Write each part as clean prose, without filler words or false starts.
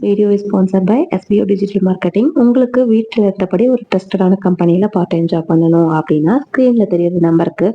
Video is sponsored by SBO digital marketing. உங்களுக்கு வீட்டில் இருந்தபடி ஒரு ட்ரஸ்டடான கம்பெனியில் பார்ட் டைம் ஜாப் பண்ணணும் அப்படின்னா ஸ்க்ரீனில் தெரியுற நம்பருக்கு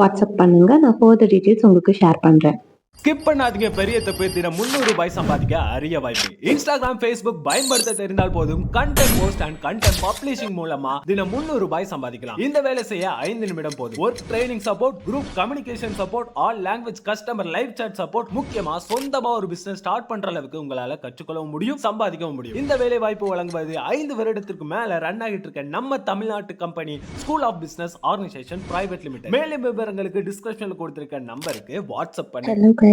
வாட்ஸ்அப் பண்ணுங்கள். நான் ஃபர்தர் டீட்டெயில்ஸ் உங்களுக்கு ஷேர் பண்ணுறேன். ஸ்கிப் பண்ணாதீங்க. பெரிய தப்பு. தினம் 300 ரூபாய் சம்பாதிக்க அரிய வாய்ப்பு. இன்ஸ்டாகிராம், Facebook பயன்படுத்த தெரிந்தால் போதும். Content post and content publishing மூலமா தினம் 300 ரூபாய் சம்பாதிக்கலாம். இந்த வேலை செய்ய 5 நிமிடம் போதும். Work training support, group communication support, all language customer live chat support, முக்கியமா சொந்தமா ஒரு பிசினஸ் ஸ்டார்ட் பண்ற அளவுக்கு உங்களால கற்றுக்கொள்ளவும் முடியும், சம்பாதிக்கவும் முடியும். இந்த வேலை வாய்ப்பு வழங்குவது 5 வருடத்திற்கு மேல ரன் ஆகிட்டு இருக்க நம்ம தமிழ்நாட்டு company school of business organisation private limited. மேலும் விவரங்களுக்கு டிஸ்கிரிப்ஷன்ல கொடுத்திருக்க நம்பருக்கு வாட்ஸ்அப் பண்ணுங்க.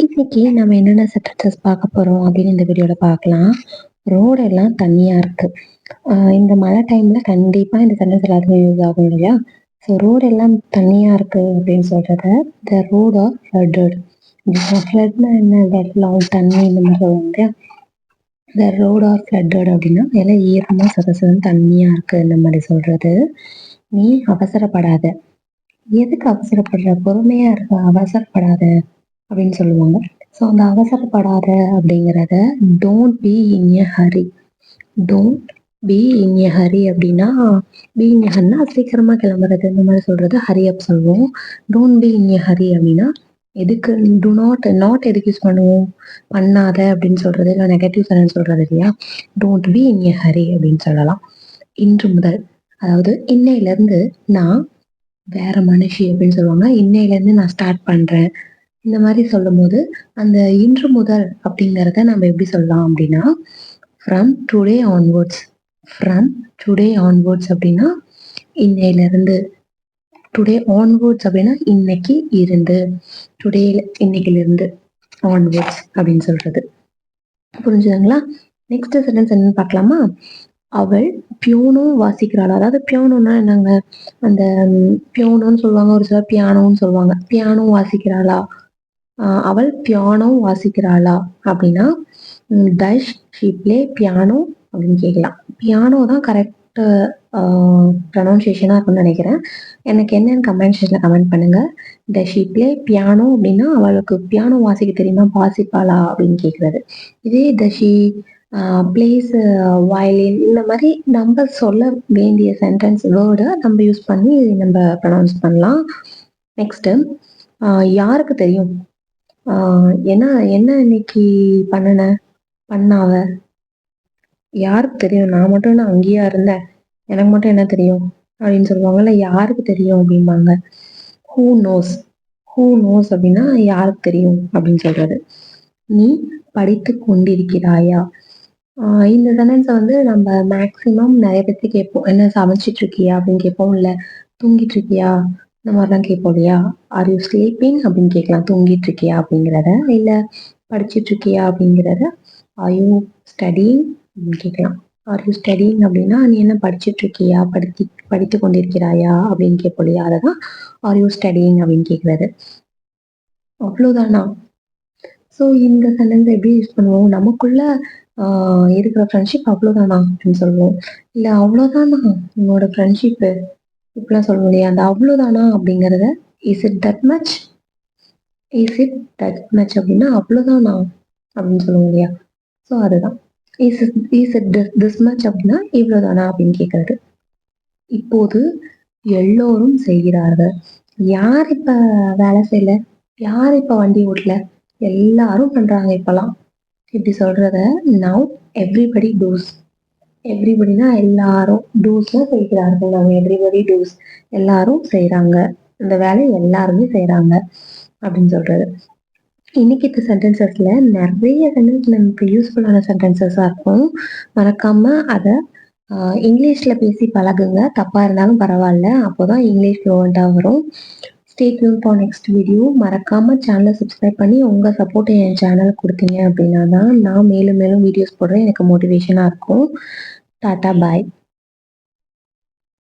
இன்னைக்கு நம்ம என்னென்ன சென்டென்சஸ் பார்க்க போறோம் அப்படின்னு இந்த வீடியோல பார்க்கலாம். ரோடெல்லாம் தண்ணியா இருக்கு. இந்த மழை டைம்ல கண்டிப்பா இந்த சென்டென்ஸ் எல்லாத்துக்கும் யூஸ் ஆகும் இல்லையா? ஸோ ரோடெல்லாம் தண்ணியா இருக்கு அப்படின்னு சொல்றத த ரோட் ஆர் ஃப்ளட்டட். ஃப்ளட்னா என்ன? வெள்ளம், தண்ணி இந்த மாதிரி சொல்லுவாங்க இல்லையா? த ரோட் ஆர் ஃப்ளட்டட் அப்படின்னா எல்லாம் ஈரமா சதசதன்னு தண்ணியா இருக்கு இந்த மாதிரி சொல்றது. நீ அவசரப்படாத. எதுக்கு அவசரப்படுற? பொறுமையா இருக்க, அவசரப்படாத அப்படின்னு சொல்லுவாங்க. ஸோ அந்த அவசரப்படாத அப்படிங்கிறத don't be in a hurry. Don't be in a hurry அப்படின்னா பி இன் எ ஹரினா சீக்கிரமா கிளம்புறது இந்த மாதிரி சொல்றது ஹரி அப் சொல்லுவோம். Don't be in a hurry அப்படின்னா எதுக்கு டு நாட் எதுக்கு யூஸ் பண்ணுவோம்? பண்ணாத அப்படின்னு சொல்றது, இல்லை நெகட்டிவ் சென்டென்ஸ் சொல்றது இல்லையா? Don't be in a Hari அப்படின்னு சொல்லலாம். இன்று முதல், அதாவது இன்னையிலேருந்து நான் வேற மனுஷி அப்படின்னு சொல்லுவாங்க. இன்னையிலேருந்து நான் ஸ்டார்ட் பண்றேன் இந்த மாதிரி சொல்லும் போது அந்த இன்று முதல் அப்படிங்கிறத நம்ம எப்படி சொல்லலாம் அப்படின்னா from today onwards. From today onwards அப்படின்னா இன்னையிலிருந்து. டுடே ஆன்வர்ட்ஸ் அப்படின்னா இன்னைக்கு இருந்து. டுடே இன்னைக்கிலிருந்து ஆன்வர்ட்ஸ் அப்படின்னு சொல்றது. புரிஞ்சுதுங்களா? நெக்ஸ்ட் சென்டென்ஸ் என்னன்னு பார்க்கலாமா? அவள் பியோனோ வாசிக்கிறாளா? அதாவது பியோனோன்னா என்னங்க? அந்த பியோனோன்னு சொல்லுவாங்க, ஒரு சிலர் பியானோன்னு சொல்லுவாங்க. பியானோ வாசிக்கிறாளா? அவள் பியானோ வாசிக்கிறாளா அப்படின்னா டஸ் ஷி பிளே பியானோ அப்படின்னு கேட்கலாம். பியானோ தான் கரெக்ட் ப்ரொனவுன்சியேஷனாக இருக்கும்னு நினைக்கிறேன். எனக்கு என்னன்னு கமெண்ட் செக்ஷனில் கமெண்ட் பண்ணுங்க. டஸ் ஷி பிளே பியானோ அப்படின்னா அவளுக்கு பியானோ வாசிக்க தெரியுமா, வாசிப்பாளா அப்படின்னு கேட்குறது. இதே டஸ் ஷி பிளேஸ் வயலின் இந்த மாதிரி நம்ம சொல்ல வேண்டிய சென்டென்ஸ் வேர்டை நம்ம யூஸ் பண்ணி நம்ம ப்ரொனவுன்ஸ் பண்ணலாம். நெக்ஸ்ட்டு யாருக்கு தெரியும்? என்ன என்ன இன்னைக்கு பண்ணாவ? யாருக்கு தெரியும்? நான் மட்டும் என்ன அங்கேயா இருந்தேன், எனக்கு மட்டும் என்ன தெரியும் அப்படின்னு சொல்லுவாங்கல்ல. யாருக்கு தெரியும் அப்படிம்பாங்க. Who knows. ஹூ நோஸ் அப்படின்னா யாருக்கு தெரியும் அப்படின்னு சொல்றது. நீ படித்து கொண்டிருக்கிறாயா? இந்த சென்டென்ஸை வந்து நம்ம மேக்சிமம் நிறைய பேருக்கு கேட்போம். என்ன சமைச்சிட்டு இருக்கியா அப்படின்னு கேட்போம், இல்லை தூங்கிட்டு இருக்கியா இந்த மாதிரிலாம் கேட்போம் இல்லையா? ஆர் யூ ஸ்லீப்பிங் அப்படின்னு கேட்கலாம், தூங்கிட்டு இருக்கியா அப்படிங்கிறத. இல்லை படிச்சுட்டு இருக்கியா அப்படிங்கிறத ஆர் யூ ஸ்டடிங் அப்படின்னு கேட்கலாம். ஆர் யூ ஸ்டடிங் அப்படின்னா நீ என்ன படிச்சுட்டு இருக்கியா, படித்து கொண்டிருக்கிறாயா அப்படின்னு கேட்போம் இல்லையா? அதை தான் ஆர் யூ ஸ்டடிங் அப்படின்னு கேட்குறது. அவ்வளோதானா? ஸோ இந்த சென்டென்ஸ் எப்படி யூஸ் பண்ணுவோம்? நமக்குள்ள இருக்கிற ஃப்ரெண்ட்ஷிப் அவ்வளோதானா அப்படின்னு சொல்லுவோம். இல்லை அவ்வளோதானா உன்னோட ஃப்ரெண்ட்ஷிப்பு இப்படிலாம் சொல்லுவோம் இல்லையா? அந்த அவ்வளோதானா அப்படிங்கிறத is it that much, is it that much அப்படின்னா அவ்வளோதானா அப்படின்னு சொல்லுவோம் இல்லையா? ஸோ அதுதான் இஸ் இட் திஸ் மச் அப்படின்னா இவ்வளோதானா அப்படின்னு கேட்கறது. இப்போது எல்லோரும் செய்கிறார்கள். யார் இப்போ வேலை செய்யல? யார் இப்போ வண்டி ஓட்டல? எல்லாரும் பண்றாங்க இப்பெல்லாம். இப்படி சொல்றத நவ் எவ்ரிபடி டூஸ். எவ்ரிபடினா எல்லாரும், டூஸ்னா செய்கிறார்கள். நம்ம எவ்ரிபடி டூஸ் எல்லாரும் செய்யறாங்க, இந்த வேலையை எல்லாருமே செய்யறாங்க அப்படின்னு சொல்றது. இன்னைக்கு இந்த சென்டென்சஸ்ல நிறைய சென்டென்ஸ் நமக்கு யூஸ்ஃபுல்லான சென்டென்சஸா இருக்கும். மறக்காம அதை இங்கிலீஷ்ல பேசி பழகுங்க. தப்பா இருந்தாலும் பரவாயில்ல, அப்போதான் இங்கிலீஷ் ஃப்ளூவெண்டா வரும். Stay tune for next video. மறக்காம சேனலை சப்ஸ்கிரைப் பண்ணி உங்க சப்போர்ட்டை என் சேனலுக்கு கொடுத்தீங்க அப்படின்னா தான் நான் மேலும் மேலும் வீடியோஸ் போடுறேன், எனக்கு மோட்டிவேஷனா இருக்கும். டாட்டா பாய்.